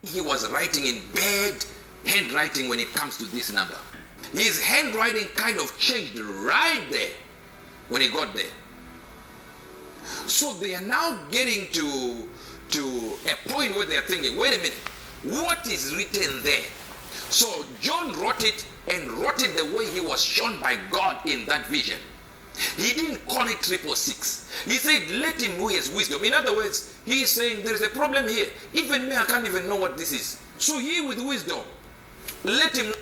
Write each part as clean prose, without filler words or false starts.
He was writing in bad handwriting when it comes to this number. His handwriting kind of changed right there when he got there. So they are now getting to a point where they are thinking, wait a minute, what is written there? So John wrote it and wrote it the way he was shown by God in that vision. He didn't call it 666. He said, let him who has wisdom. In other words, he is saying there is a problem here. Even me, I can't even know what this is. So he with wisdom, let him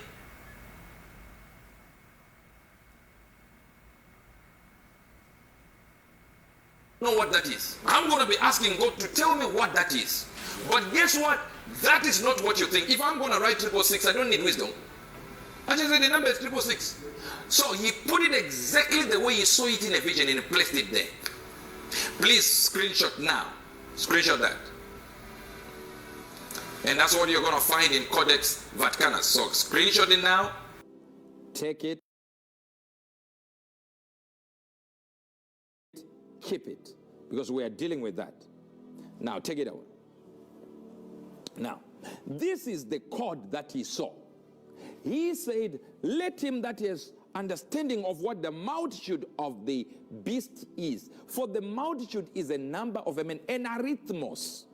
know what that is. I'm going to be asking God to tell me what that is. But guess what? That is not what you think. If I'm going to write 666, I don't need wisdom. I just said the number is 666. So he put it exactly the way he saw it in a vision and placed it there. Please screenshot now. Screenshot that. And that's what you're going to find in Codex Vaticanus. So screenshot it now. Take it. Keep it. Because we are dealing with that. Now take it out. Now, this is the code that he saw. He said, let him that is understanding of what the multitude of the beast is. For the multitude is a number of a man, an arithmos.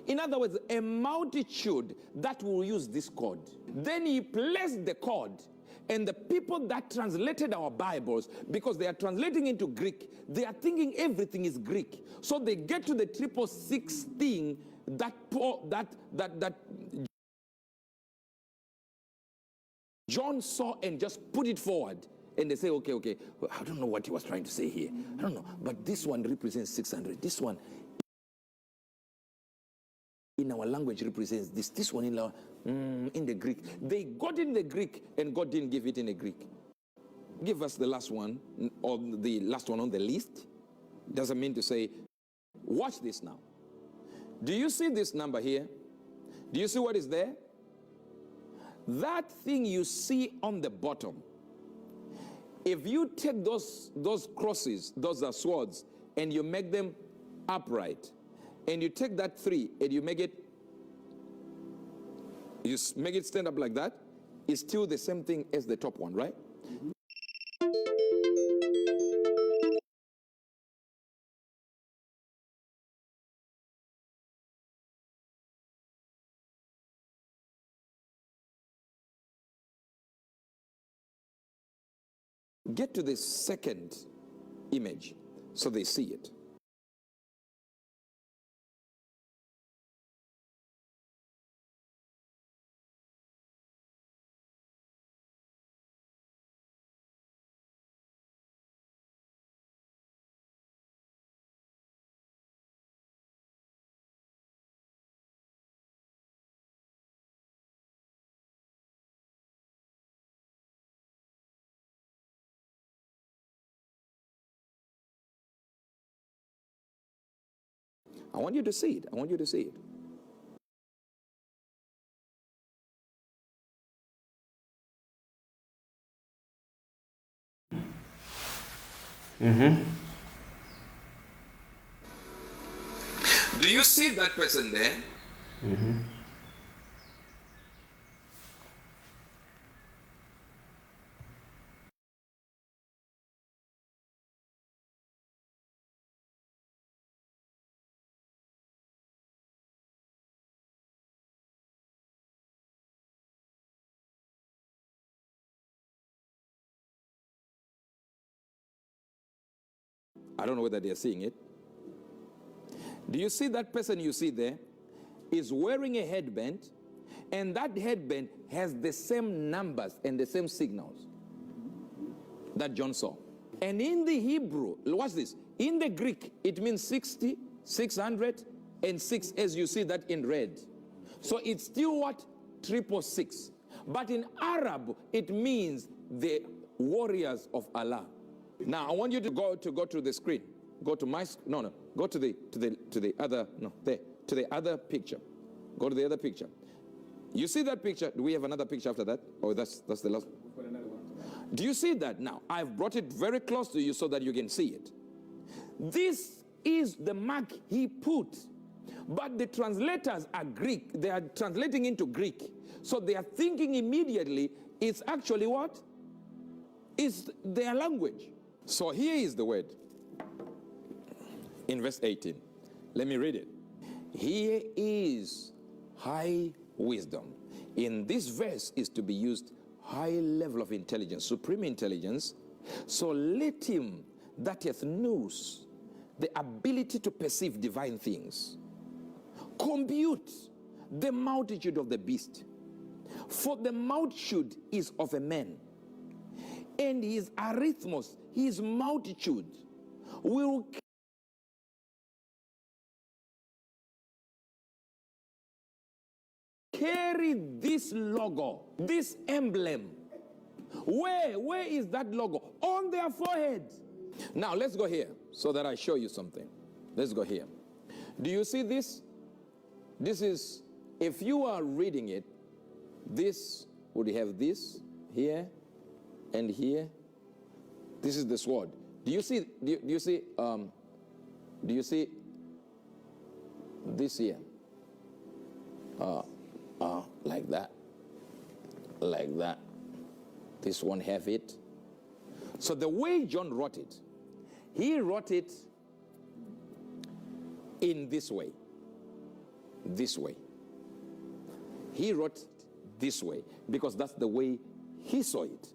In other words, a multitude that will use this code. Then he placed the code, and the people that translated our Bibles, because they are translating into Greek, they are thinking everything is Greek. So they get to the 666 thing that John saw and just put it forward. And they say, okay, well, I don't know what he was trying to say here. I don't know. But this one represents 600. This one in our language represents this. This one in the Greek. They got in the Greek and God didn't give it in the Greek. Give us the last one, or the last one on the list. Doesn't mean to say, watch this now. Do you see this number here? Do you see what is there? That thing you see on the bottom, if you take those crosses, those are swords, and you make them upright, and you take that 3 and you make it stand up like that, it's still the same thing as the top one, right? Get to the second image so they see it. I want you to see it. I want you to see it. Do you see that person there? I don't know whether they are seeing it. Do you see that person you see there is wearing a headband, and that headband has the same numbers and the same signals that John saw. And in the Hebrew, watch this, in the Greek, it means 60, 600, and 6, as you see that in red. So it's still what? 666. But in Arab, it means the warriors of Allah. Now I want you to go to the screen. Go to my go to the other to the other picture. Go to the other picture. You see that picture? Do we have another picture after that? Oh, that's the last. Do you see that? Now I've brought it very close to you so that you can see it. This is the mark he put But the translators are Greek. They are translating into Greek. So they are thinking immediately it's actually what? It's their language. So here is the word in verse 18. Let me read it. Here is high wisdom. In this verse is to be used high level of intelligence, supreme intelligence. So let him that hath knows the ability to perceive divine things compute the multitude of the beast. For the multitude is of a man, and his arithmos, his multitude, will carry this logo, this emblem. Where is that logo? On their foreheads. Now let's go here so that I show you something. Let's go here. Do you see this? This is, if you are reading it, this would have this here and here. This is the sword. Do you see? Do you see? Do you see this here? Like that, like that. This one have it. So the way John wrote it, he wrote it in this way. This way. He wrote this way because that's the way he saw it.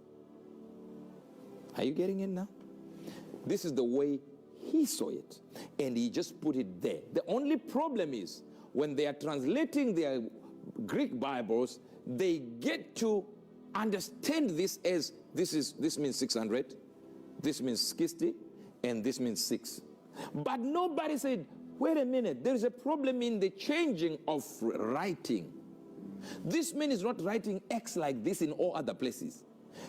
Are you getting it now? This is the way he saw it, and he just put it there. The only problem is when they are translating their Greek Bibles, they get to understand this as this means 600, this means 60, and this means 6. But nobody said, wait a minute, there is a problem in the changing of writing. This man is not writing X like this in all other places.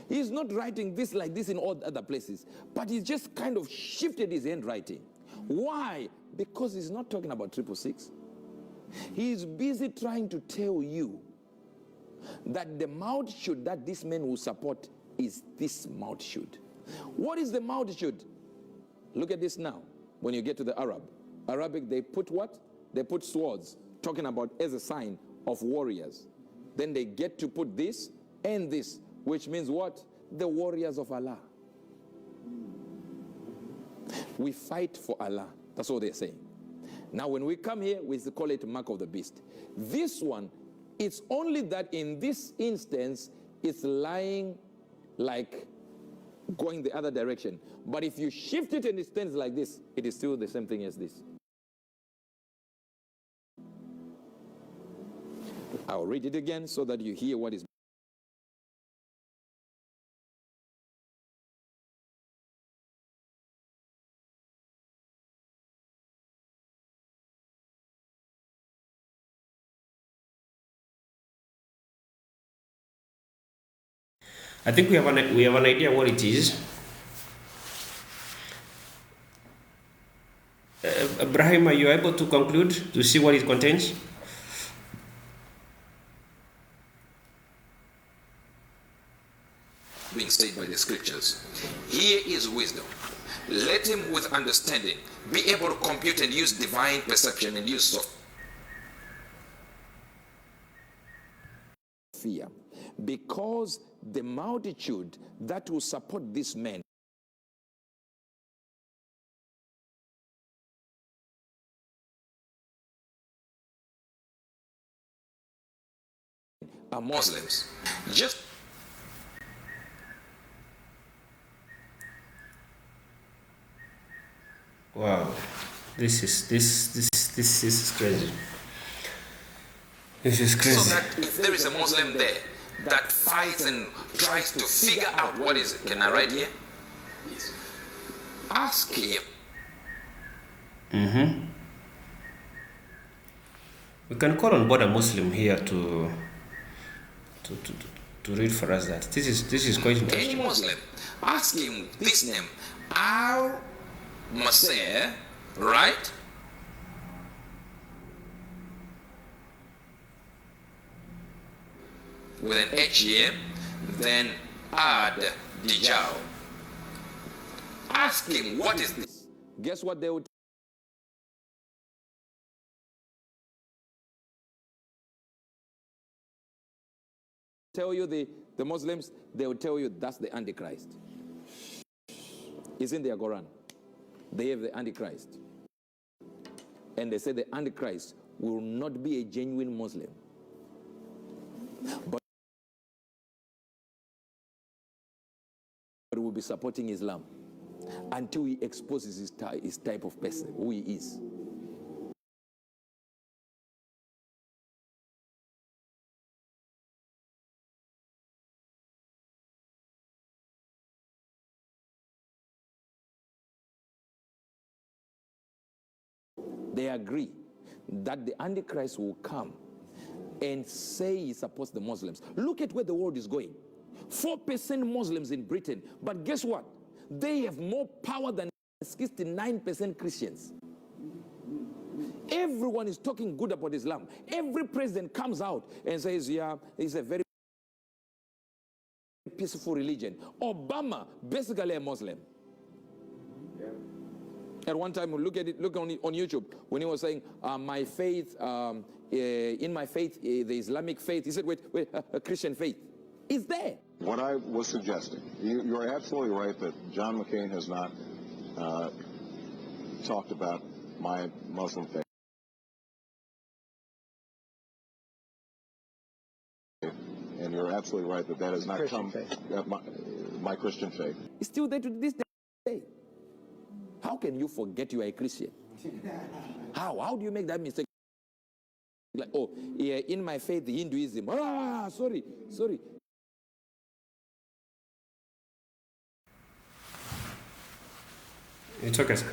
He's not writing this like this in all other places, but he's just kind of shifted his handwriting. Why? Because he's not talking about 666. He's busy trying to tell you that the multitude that this man will support is this multitude. What is the multitude? Look at this now. When you get to the Arabic, they put what? They put swords, talking about as a sign of warriors. Then they get to put this and this, which means what? The warriors of Allah. We fight for Allah. That's what they're saying. Now, when we come here, we call it mark of the beast. This one, it's only that in this instance, it's lying like going the other direction. But if you shift it and it stands like this, it is still the same thing as this. I'll read it again so that you hear what is. I think we have an idea what it is. Ibrahim, are you able to conclude to see what it contains? Being said by the scriptures, here is wisdom. Let him with understanding be able to compute and use divine perception and use soft. Fear, because the multitude that will support this man are Muslims. Just wow, this is crazy. This is crazy. so that if there is a Muslim there that fights and tries to figure out what is it, can I write here? Yes. Ask him. We can call on board a Muslim here to read for us that. This is quite Any interesting. Muslim, ask him this name, Al-Masih, right? With an H here, then Ad Dijal. Ask him what is this? guess what they would tell you the Muslims, they will tell you that's the Antichrist. It's in their Quran. They have the Antichrist. And they say the Antichrist will not be a genuine Muslim, but will be supporting Islam until he exposes his type of person, who he is. They agree that the Antichrist will come and say he supports the Muslims. Look at where the world is going. 4% Muslims in Britain, but guess what? They have more power than 69% Christians. Everyone is talking good about Islam. Every president comes out and says, yeah, it's a very peaceful religion. Obama, basically a Muslim. At one time, look on YouTube, when he was saying, my faith, in my faith, the Islamic faith, he said, wait, a Christian faith is there. What I was suggesting, you are absolutely right that John McCain has not talked about my Muslim faith. And you're absolutely right that that has not come, my Christian faith. It's still there to this day. How can you forget you are a Christian? How do you make that mistake? Like, oh, yeah, in my faith, Hinduism. Sorry. It's okay, sir.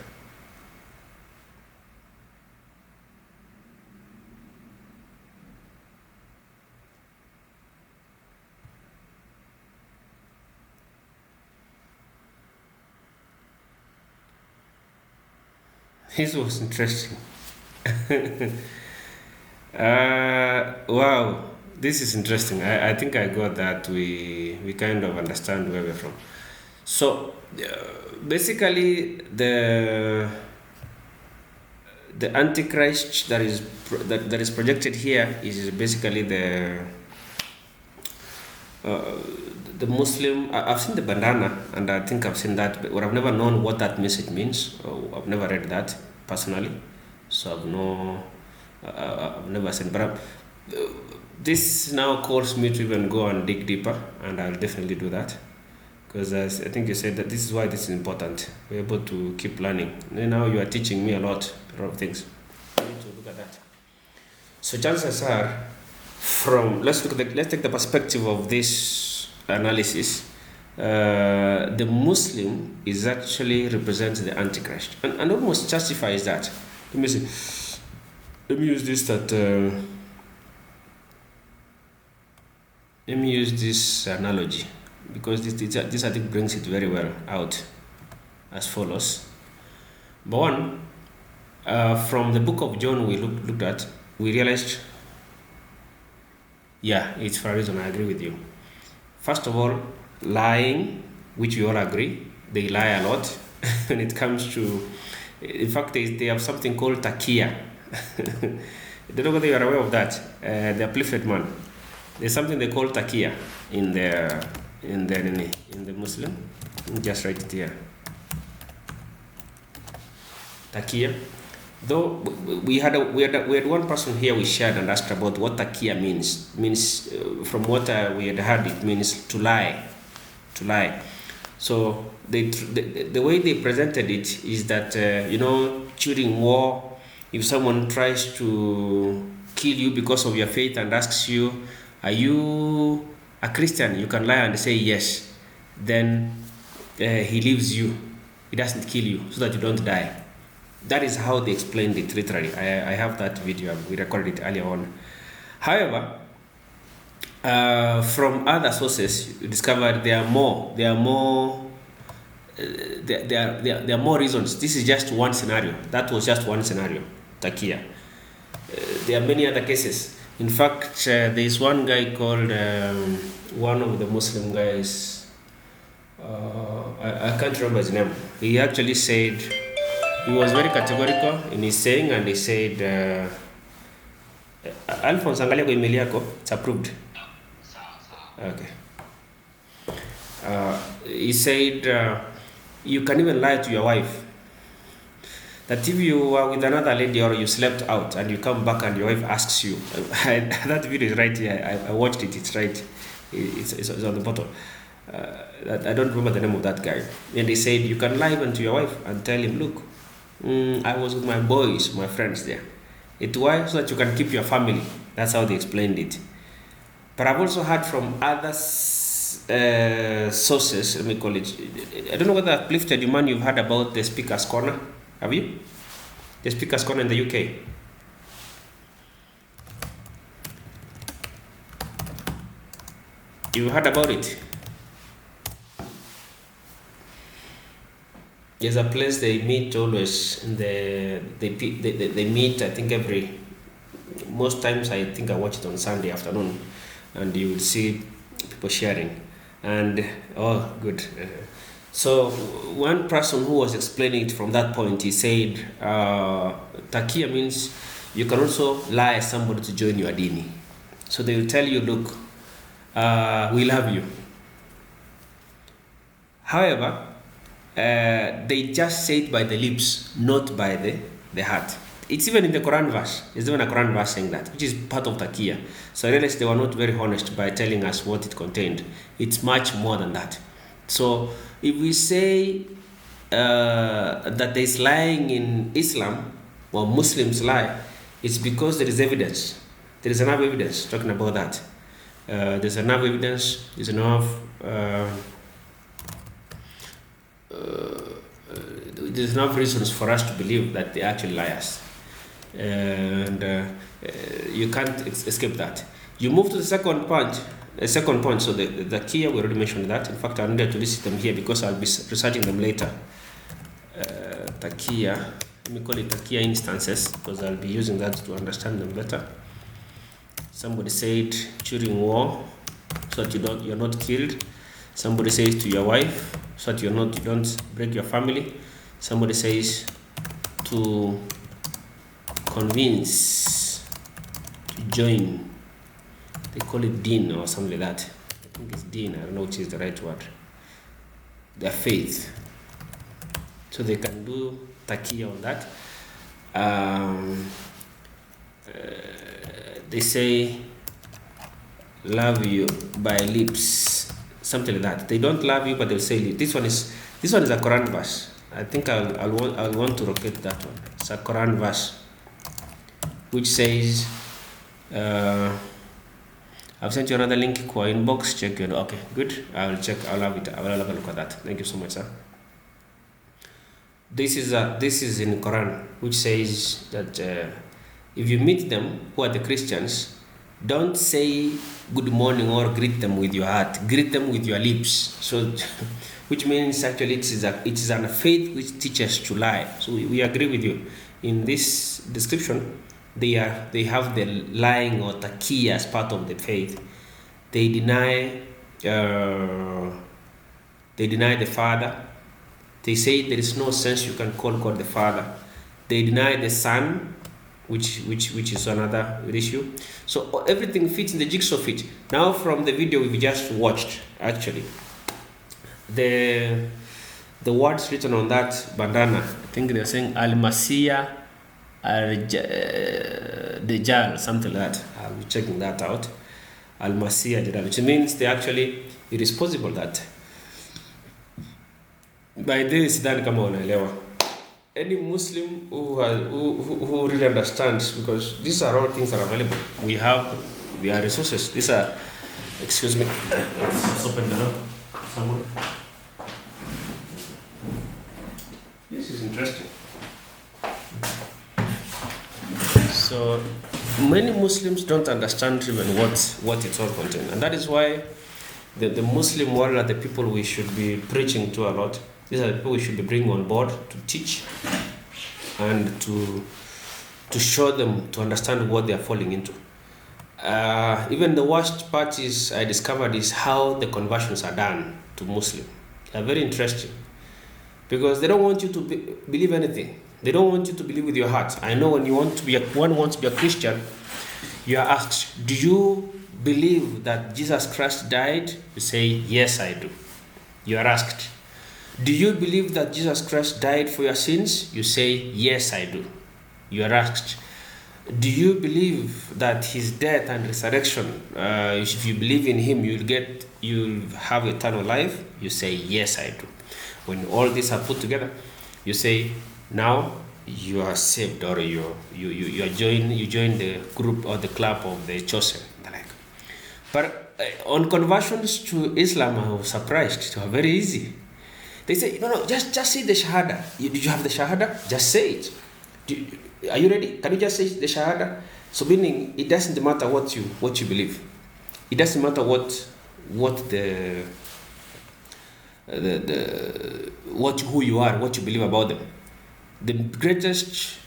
This was interesting. Wow, this is interesting. I think I got that we kind of understand where we're from. So basically, the Antichrist that is projected here is basically the Muslim. I've seen the bandana, and I think I've seen that, but I've never known what that message means. I've never read that personally, so I've never seen. But this now calls me to even go and dig deeper, and I'll definitely do that, because I think you said that this is why this is important. We're able to keep learning. And now you are teaching me a lot of things. I need to look at that. So chances are, let's take the perspective of this analysis. The Muslim is actually represents the Antichrist, and almost justifies that. Let me see. Let me use this analogy, because this I think brings it very well out as follows. But one, from the book of John we looked at, we realized, yeah, it's for a reason. I agree with you. First of all, lying, which we all agree, they lie a lot when it comes to, in fact, they have something called Taqiya. I don't know whether you are aware of that. The uplifted man. There's something they call Taqiya in the Muslim. Let me just write it here. Taqiya. Though we had one person here we shared and asked about what Taqiya means. From what we had heard, it means to lie. So the way they presented it is that during war, if someone tries to kill you because of your faith and asks you, are you a Christian? You can lie and say yes. Then he leaves you. He doesn't kill you so that you don't die. That is how they explained it literally. I have that video. We recorded it earlier on. However, from other sources, you discovered there are more reasons. This is just one scenario. That was just one scenario, Taqiya. There are many other cases. In fact, there is one guy called, one of the Muslim guys, I can't remember his name. He actually said, he was very categorical in his saying, and he said, Alphonse, angalia kwa email yako, it's approved. Okay. He said, you can even lie to your wife. That if you are with another lady or you slept out and you come back and your wife asks you, that video is right here. I watched it. It's right. It's on the bottom. I don't remember the name of that guy. And they said you can lie even to your wife and tell him, look, I was with my boys, my friends there. It was so that you can keep your family. That's how they explained it. But I've also heard from other sources, let me call it. I don't know whether I've lifted you, man. You've heard about the Speaker's Corner. Have you? The Speaker's Corner in the UK. You heard about it? There's a place they meet always. They meet. I think most times I think I watch it on Sunday afternoon, and you will see people sharing. And oh, good. So one person who was explaining it from that point, he said, Taqiya means you can also lie somebody to join your dini. So they will tell you, look, we love you. However, they just say it by the lips, not by the heart. It's even in the Quran verse. There's even a Quran verse saying that, which is part of Taqiya. So I realized they were not very honest by telling us what it contained. It's much more than that. So if we say that there is lying in Islam, or Muslims lie, it's because there is evidence. There is enough evidence talking about that. There's enough evidence, there's enough there's enough reasons for us to believe that they actually liars. And you can't escape that. You move to the second point. So the key, we already mentioned that. In fact, I needed to list them here because I'll be researching them later. Taqiya, let me call it Taqiya instances because I'll be using that to understand them better. Somebody said during war, so that you're not killed. Somebody says to your wife, so that you don't break your family. Somebody says to convince, to join. They call it deen or something like that. I think it's deen. I don't know which is the right word. Their faith. So they can do Taqiya on that. They say love you by lips, something like that. They don't love you, but they'll say it. This one is a Quran verse. I think I'll want to locate that one. It's a Quran verse which says, I've sent you another link kwa inbox. Check it. Okay, good. I'll check. I'll have a look at that. Thank you so much, sir. This is in Quran, which says that if you meet them who are the Christians, don't say good morning or greet them with your heart. Greet them with your lips. So, which means actually it is a faith which teaches to lie. So we agree with you. In this description, they have the lying or Taqiya as part of the faith. They deny the Father. They say there is no sense you can call God the Father. They deny the Son, which is another issue. So everything fits in the jigsaw fit. Now from the video we've just watched, actually, the words written on that bandana, I think they're saying Al-Masiyah Al-Dajjal, something like that. I'll be checking that out. Al-Masiyah Dajjal, which means it is possible that by this then come on, any Muslim who really understands, because these are all things that are available. We are resources. These are, excuse me, let's open the door. Someone. This is interesting. So many Muslims don't understand even what it's all contained, and that is why the Muslim world are the people we should be preaching to a lot. These are the people we should be bringing on board to teach and to show them to understand what they are falling into. Even the worst part is I discovered is how the conversions are done to Muslim. They are very interesting because they don't want you to believe anything. They don't want you to believe with your heart. I know when one wants to be a Christian, You are asked, do you believe that Jesus Christ died? You say, yes, I do. You are asked, do you believe that Jesus Christ died for your sins? You say, yes, I do. You are asked, do you believe that his death and resurrection, if you believe in him, you'll have eternal life? You say, yes, I do. When all these are put together, you say, now you are saved, or you join the group or the club of the chosen. But on conversions to Islam, I was surprised. They were very easy. They say, no, just say the Shahada. Did you have the Shahada? Just say it. Are you ready? Can you just say the Shahada? So meaning, it doesn't matter what you believe. It doesn't matter what who you are, what you believe about them. The greatest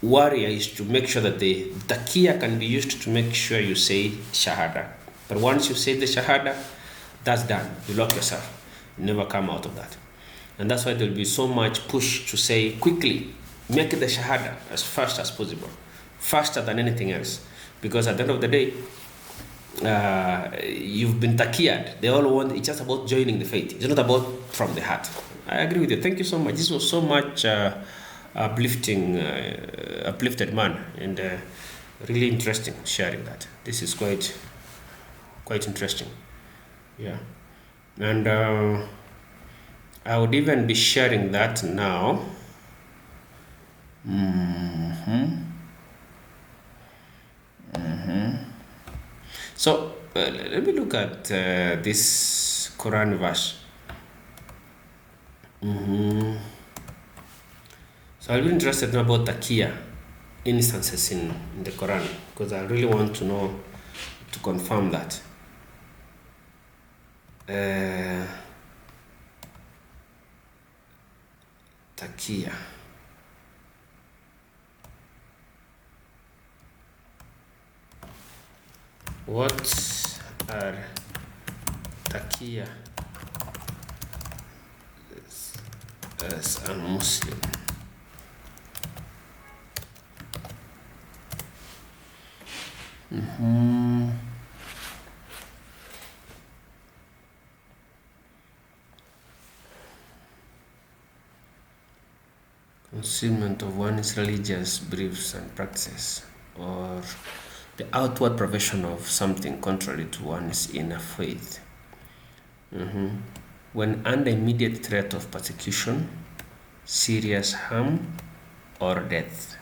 warrior is to make sure that the Taqiya can be used to make sure you say Shahada. But once you say the Shahada, that's done. You lock yourself. You never come out of that. And that's why there will be so much push to say quickly, make the Shahada as fast as possible, faster than anything else. Because at the end of the day, you've been Taqiyad. They all want, it's just about joining the faith. It's not about from the heart. I agree with you. Thank you so much. This was so much uplifted man, and really interesting sharing that. This is quite interesting. Yeah. And I would even be sharing that now. So let me look at this Quran verse. So I'll be interested about Taqiya instances in the Quran, because I really want to know, to confirm that. Taqiya. What are Taqiya as a Muslim? Concealment of one's religious beliefs and practices, or the outward profession of something contrary to one's inner faith. When under immediate threat of persecution, serious harm, or death,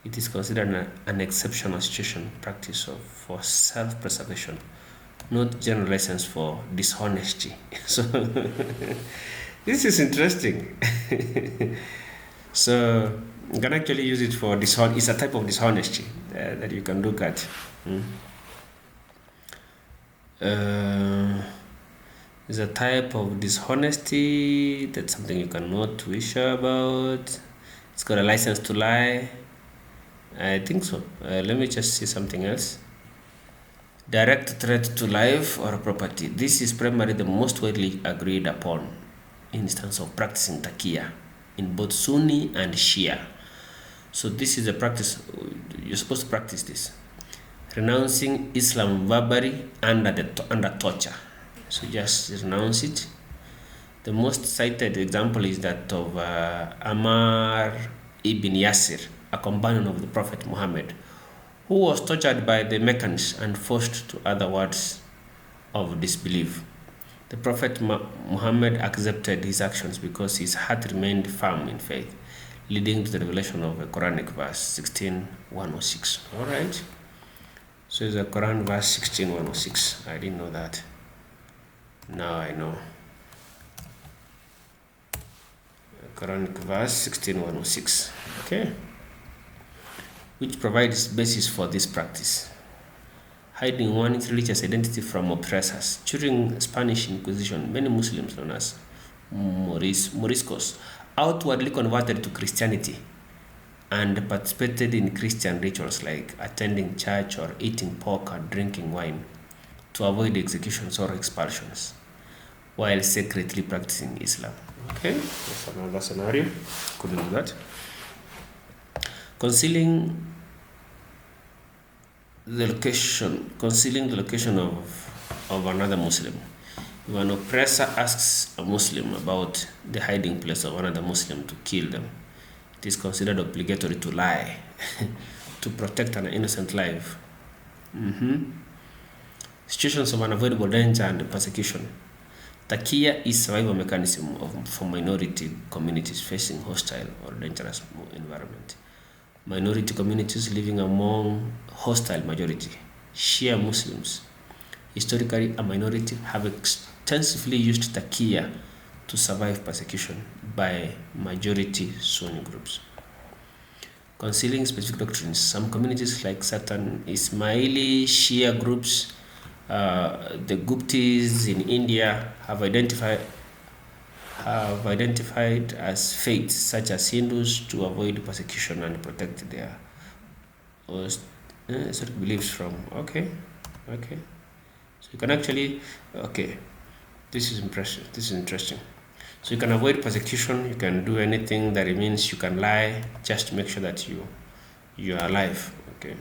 it is considered an exceptional situation practice for self-preservation, not general license for dishonesty. So this is interesting. So you can actually use it for dishonesty. It's a type of dishonesty that you can look at. It's a type of dishonesty. That's something you cannot wish about. It's got a license to lie. I think so. Let me just see something else. Direct threat to life or property. This is primarily the most widely agreed upon instance of practicing Taqiya in both Sunni and Shia. So this is a practice, you're supposed to practice this. Renouncing Islam verbally under torture. So just renounce it. The most cited example is that of Ammar ibn Yasir, a companion of the Prophet Muhammad, who was tortured by the Meccans and forced to utter words of disbelief. The Prophet Muhammad accepted his actions because his heart remained firm in faith, leading to the revelation of a Quranic verse 16:106. All right. So it's a Quran verse 16:106. I didn't know that. Now I know. A Quranic verse 16:106. Okay. Which provides basis for this practice. Hiding one's religious identity from oppressors. During Spanish Inquisition, many Muslims known as Moriscos outwardly converted to Christianity and participated in Christian rituals like attending church or eating pork or drinking wine to avoid executions or expulsions, while secretly practicing Islam. Okay, that's another scenario. Couldn't do that. Concealing the location, concealing the location of another Muslim. If an oppressor asks a Muslim about the hiding place of another Muslim to kill them, it is considered obligatory to lie to protect an innocent life. Situations of unavoidable danger and persecution. Taqiya is survival mechanism for minority communities facing hostile or dangerous environment. Minority communities living among hostile majority, Shia Muslims, historically a minority, have extensively used Taqiya to survive persecution by majority Sunni groups. Concealing specific doctrines. Some communities like certain Ismaili Shia groups, the Guptis in India have identified as faiths such as Hindus to avoid persecution and protect their beliefs from. Okay. So you can actually, this is impressive. This is interesting. So you can avoid persecution. You can do anything that it means. You can lie. Just make sure that you are alive. Okay.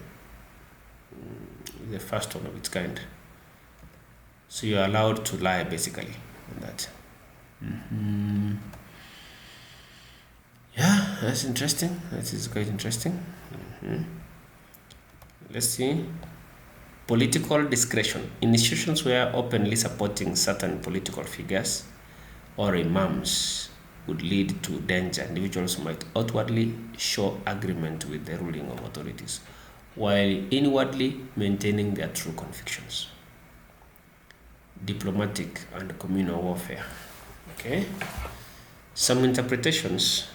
The first one of its kind. So you are allowed to lie basically on that. Yeah, that's interesting. That is quite interesting. Let's see. Political discretion. In institutions where openly supporting certain political figures or imams would lead to danger, individuals might outwardly show agreement with the ruling of authorities, while inwardly maintaining their true convictions. Diplomatic and communal warfare. Okay. Some interpretations.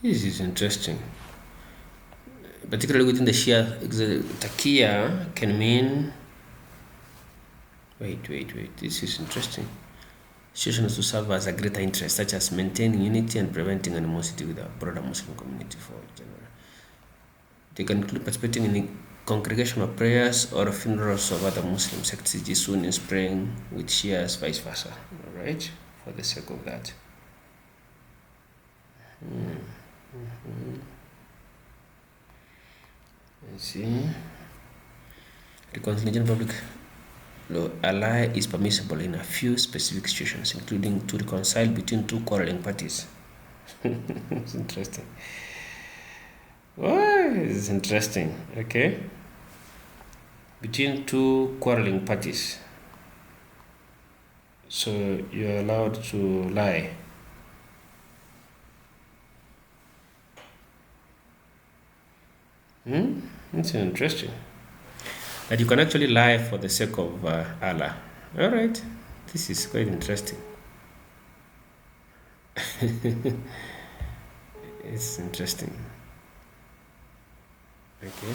This is interesting. Particularly within the Shia, Taqiya can mean. Wait. This is interesting. Situations to serve as a greater interest, such as maintaining unity and preventing animosity with a broader Muslim community for general. They can include participating in congregational prayers or funerals of other Muslim sects, e.g. Sunnis praying with Shias, vice versa. Alright? For the sake of that. Let's see. Reconciliation public law. A lie is permissible in a few specific situations, including to reconcile between two quarreling parties. It's interesting. Oh, it's interesting. Okay. Between two quarreling parties. So you're allowed to lie. It's interesting. That you can actually lie for the sake of Allah. All right. This is quite interesting. It's interesting. Okay.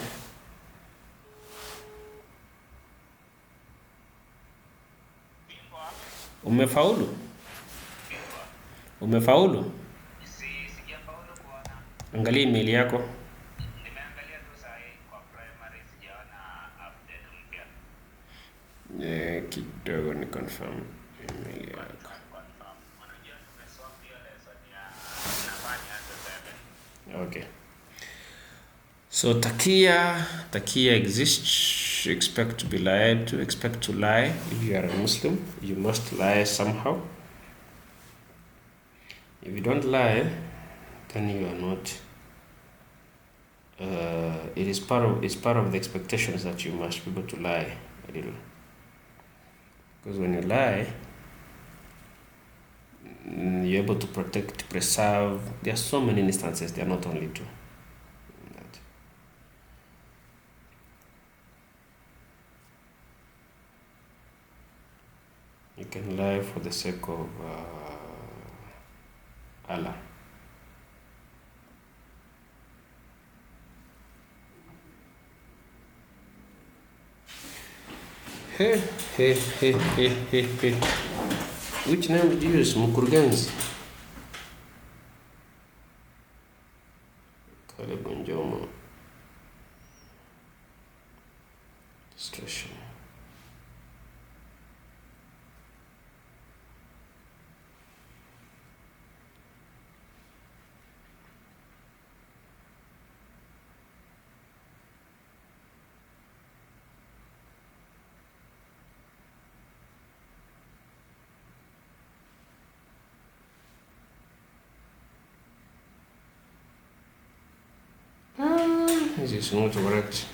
Umefaulu? Angalia email yako. Kidogo ni confirm email yako. Okay. So Taqiya exists. You expect to lie. If you are a Muslim, you must lie somehow. If you don't lie, then you are not. It's part of the expectations that you must be able to lie a little. Because when you lie, you're able to preserve. There are so many instances. There are not only two. You can lie for the sake of Allah. Hey. Which name did you use? Mkurugenzi? This is not correct.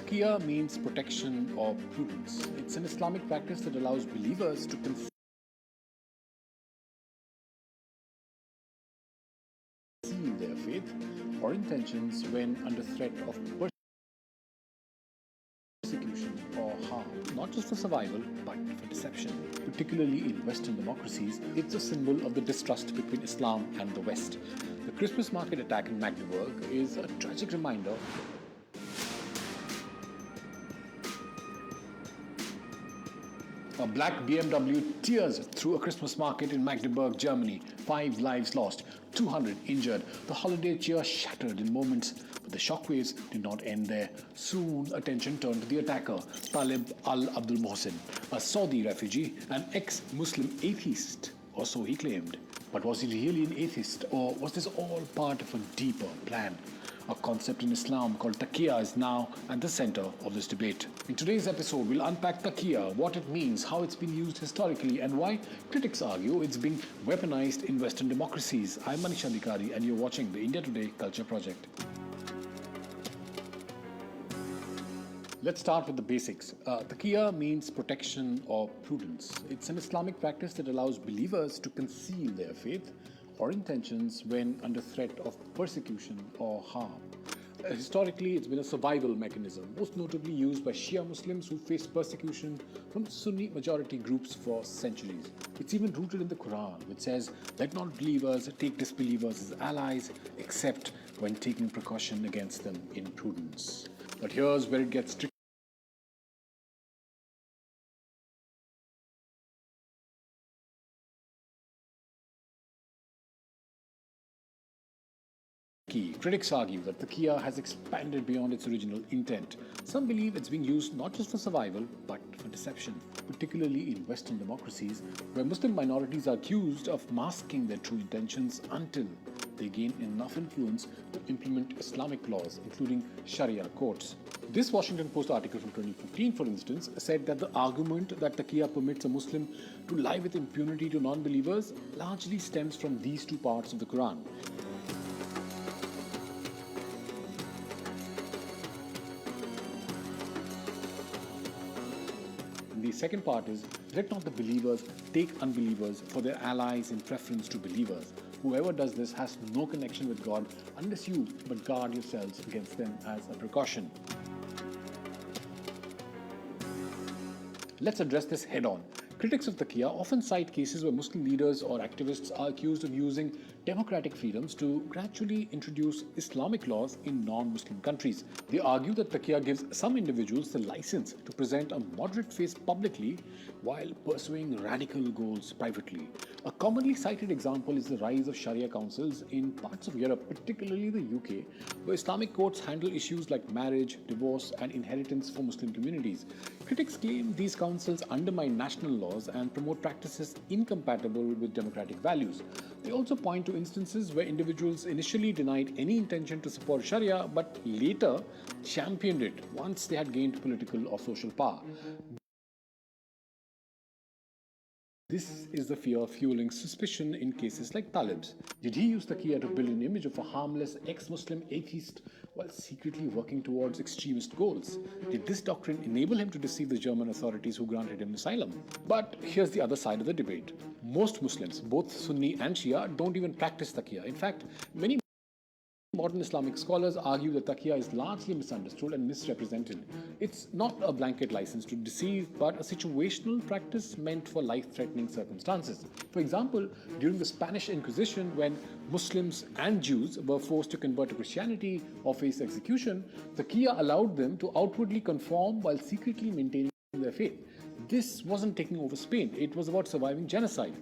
Taqiya means protection or prudence. It's an Islamic practice that allows believers to conceal their faith or intentions when under threat of persecution or harm, not just for survival, but for deception. Particularly in Western democracies, it's a symbol of the distrust between Islam and the West. The Christmas market attack in Magdeburg is a tragic reminder. A black BMW tears through a Christmas market in Magdeburg, Germany. 5 lives lost. 200 injured. The holiday cheer shattered in moments, but the shockwaves did not end there. Soon, attention turned to the attacker, Talib al-Abdul Mohsen, a Saudi refugee, an ex-Muslim atheist, or so he claimed. But was he really an atheist, or was this all part of a deeper plan? A concept in Islam called Taqiya is now at the center of this debate. In today's episode, we'll unpack Taqiya, what it means, how it's been used historically, and why critics argue it's being weaponized in Western democracies. I'm Manish Adhikari, and you're watching the India Today Culture Project. Let's start with the basics. Taqiya means protection or prudence. It's an Islamic practice that allows believers to conceal their faith or intentions when under threat of persecution or harm. Historically, it's been a survival mechanism, most notably used by Shia Muslims who faced persecution from Sunni majority groups for centuries. It's even rooted in the Quran, which says, "Let not believers take disbelievers as allies, except when taking precaution against them in prudence." But here's where it gets tricky. Critics argue that Taqiya has expanded beyond its original intent. Some believe it's being used not just for survival, but for deception, particularly in Western democracies, where Muslim minorities are accused of masking their true intentions until they gain enough influence to implement Islamic laws, including Sharia courts. This Washington Post article from 2015, for instance, said that the argument that Taqiya permits a Muslim to lie with impunity to non-believers largely stems from these two parts of the Quran. The second part is, "Let not the believers take unbelievers for their allies in preference to believers. Whoever does this has no connection with God unless you but guard yourselves against them as a precaution." Let's address this head on. Critics of Taqiya often cite cases where Muslim leaders or activists are accused of using democratic freedoms to gradually introduce Islamic laws in non-Muslim countries. They argue that Taqiya gives some individuals the license to present a moderate face publicly while pursuing radical goals privately. A commonly cited example is the rise of Sharia councils in parts of Europe, particularly the UK, where Islamic courts handle issues like marriage, divorce, and inheritance for Muslim communities. Critics claim these councils undermine national laws and promote practices incompatible with democratic values. They also point to instances where individuals initially denied any intention to support Sharia but later championed it once they had gained political or social power. This is the fear fueling suspicion in cases like Talib's. Did he use Taqiya to build an image of a harmless ex-Muslim atheist while secretly working towards extremist goals? Did this doctrine enable him to deceive the German authorities who granted him asylum? But here's the other side of the debate. Most Muslims, both Sunni and Shia, don't even practice Taqiya. In fact, many modern Islamic scholars argue that Taqiya is largely misunderstood and misrepresented. It's not a blanket license to deceive, but a situational practice meant for life-threatening circumstances. For example, during the Spanish Inquisition, when Muslims and Jews were forced to convert to Christianity or face execution, Taqiya allowed them to outwardly conform while secretly maintaining their faith. This wasn't taking over Spain, it was about surviving genocide.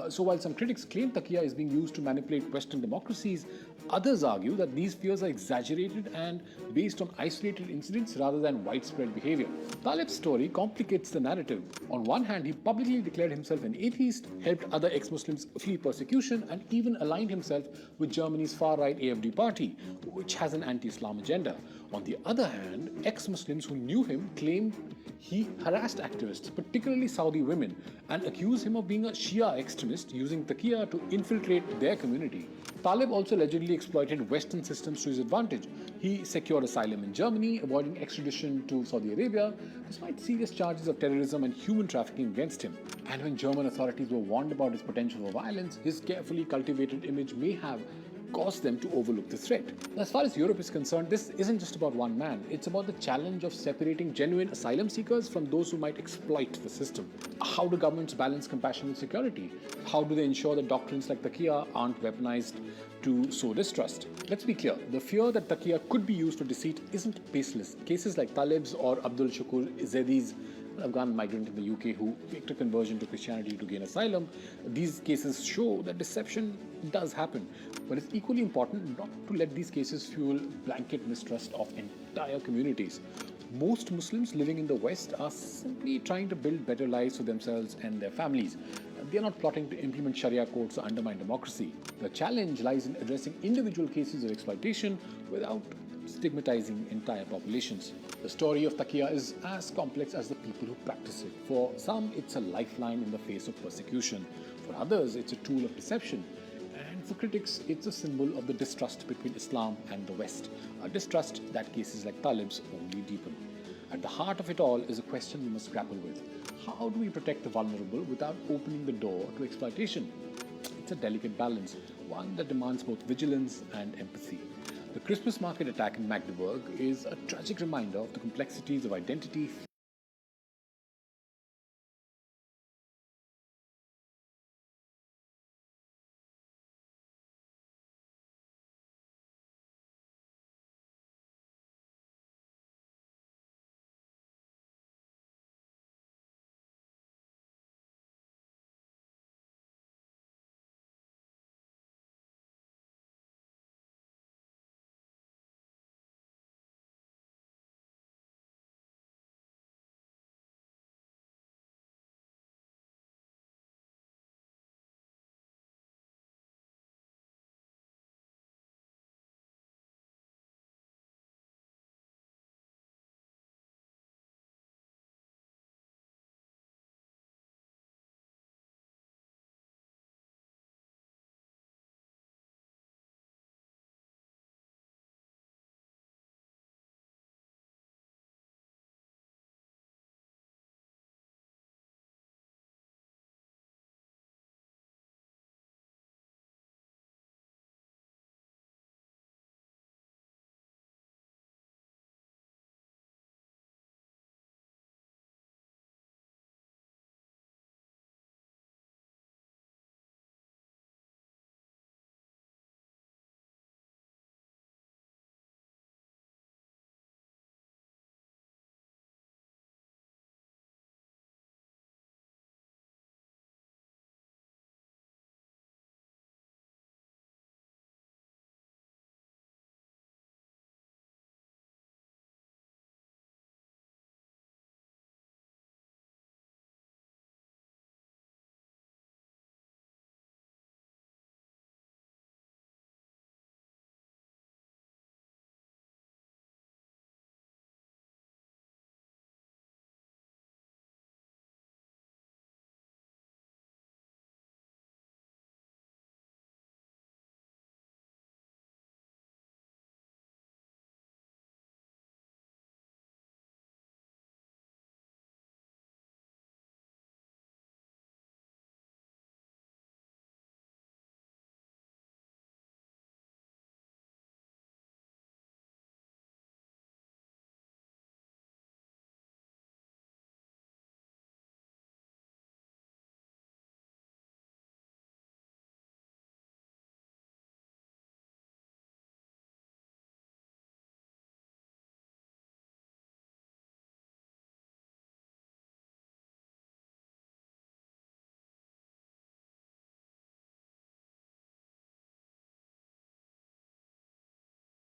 So while some critics claim Taqiya is being used to manipulate Western democracies, others argue that these fears are exaggerated and based on isolated incidents rather than widespread behavior. Talib's story complicates the narrative. On one hand, he publicly declared himself an atheist, helped other ex-Muslims flee persecution, and even aligned himself with Germany's far-right AfD party, which has an anti-Islam agenda. On the other hand, ex-Muslims who knew him claimed he harassed activists, particularly Saudi women, and accused him of being a Shia extremist using Taqiya to infiltrate their community. Talib also allegedly exploited Western systems to his advantage. He secured asylum in Germany, avoiding extradition to Saudi Arabia, despite serious charges of terrorism and human trafficking against him. And when German authorities were warned about his potential for violence, his carefully cultivated image may have caused them to overlook the threat. As far as Europe is concerned, this isn't just about one man. It's about the challenge of separating genuine asylum seekers from those who might exploit the system. How do governments balance compassion with security? How do they ensure that doctrines like Taqiya aren't weaponized to sow distrust? Let's be clear, the fear that Taqiya could be used for deceit isn't baseless. Cases like Talib's or Abdul Shakur Zedi's Afghan migrant in the UK who faked a conversion to Christianity to gain asylum. These cases show that deception does happen, but it's equally important not to let these cases fuel blanket mistrust of entire communities. Most Muslims living in the West are simply trying to build better lives for themselves and their families. They are not plotting to implement Sharia codes to undermine democracy. The challenge lies in addressing individual cases of exploitation without stigmatizing entire populations. The story of Taqiya is as complex as the people who practice it. For some, it's a lifeline in the face of persecution. For others, it's a tool of deception. And for critics, it's a symbol of the distrust between Islam and the West, a distrust that cases like Talib's only deepen. At the heart of it all is a question we must grapple with. How do we protect the vulnerable without opening the door to exploitation? It's a delicate balance, one that demands both vigilance and empathy. The Christmas market attack in Magdeburg is a tragic reminder of the complexities of identity,